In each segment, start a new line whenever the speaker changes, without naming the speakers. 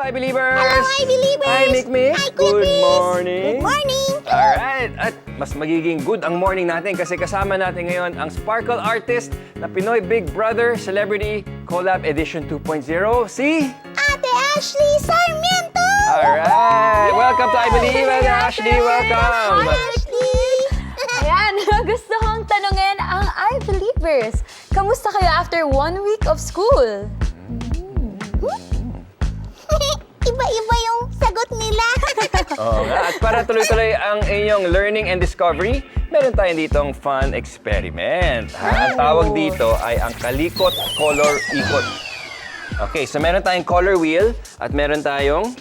I-Believers!
Hello, I-Believers!
Hi, Mikmik!
Hi, Kuya
Good
Chris!
morning!
Good morning!
Alright, at mas magiging good ang morning natin kasi kasama natin ngayon ang Sparkle Artist na Pinoy Big Brother Celebrity Collab Edition 2.0, si...
Ate Ashley Sarmiento!
Alright! Welcome to I-Believe, Ate Ashley! Welcome!
Hi, Ashley!
Ayan, gusto kong tanungin ang I-Believers. Kamusta kayo after 1 week of school?
Iba-iba yung sagot nila.
Oo nga. At para tuloy-tuloy ang inyong learning and discovery, meron tayong ditong fun experiment. Ang tawag dito ay ang Kalikot Color Ikot. Okay, so meron tayong color wheel at meron tayong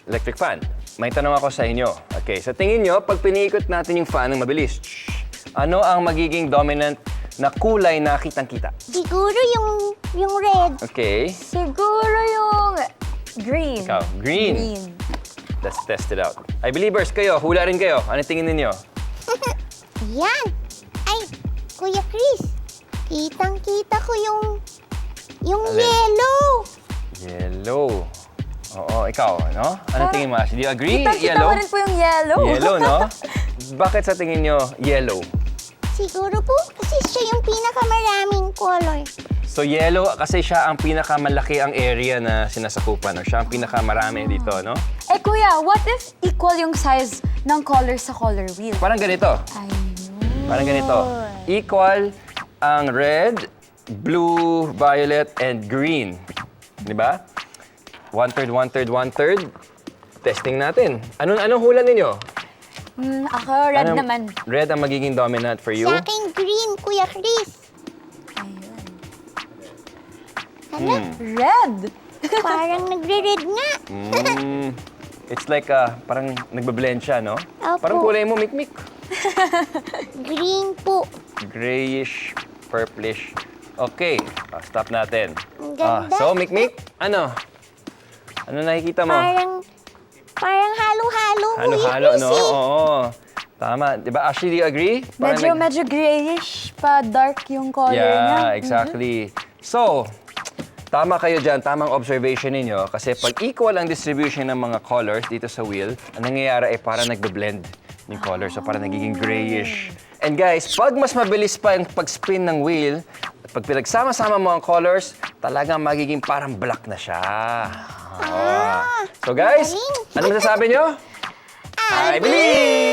electric fan. May tanong ako sa inyo. Okay, sa tingin nyo, pag piniikot natin yung fan ng mabilis, ano ang magiging dominant na kulay na kitang-kita?
Siguro yung red.
Okay,
Siguro yung green.
ikaw, green. Let's test it out. I-Believers, kayo, hula rin kayo. Ano tingin ninyo?
Yan. Ay, Kuya Chris. Kitang-kita ko yung
Alin?
yellow.
Yellow. Oo, ikaw, no? Ano tingin mo, Ashley? Do you agree?
Kita ko rin po yung yellow.
Yellow, no? Bakit sa tingin nyo yellow?
Siguro po kasi siya yung pinakamaraming color.
So yellow kasi siya ang pinakamalaki ang area na sinasakupan or siya ang pinakamarami dito, no?
Eh kuya, what if equal yung size ng color sa color wheel?
Parang ganito.
Ayun.
Parang ganito. Equal ang red, blue, violet, and green. Di ba? 1/3, 1/3, 1/3. Testing natin. Anong hula ninyo?
Ako, red
Anong-
naman.
Red ang magiging dominant for you?
Sa akin green, Kuya Chris.
Ayun.
Hala,
Red!
parang nagre-red nga.
It's like parang nagbe-blend siya, no?
Opo.
Parang kulay mo, mikmik.
Green po.
Grayish, purplish. Okay, stop natin.
Ang ganda.
So, mikmik, ano? Ano nakikita mo?
Parang halo-halo, Kuya
Halo-halo,
Chris.
no? Oo. Tama. Di ba, Ashley, do you agree? Parang
Medyo grayish pa dark yung color niya.
Yeah, exactly. So, tama kayo dyan, tamang observation ninyo. Kasi pag equal ang distribution ng mga colors dito sa wheel, ang nangyayari ay parang nagbe-blend yung colors. So, parang nagiging grayish. And guys, pag mas mabilis pa yung pag-spin ng wheel, at pag pinagsama-sama mo ang colors, talagang magiging parang black na siya. So guys,
galing.
ano masasabi nyo? I believe!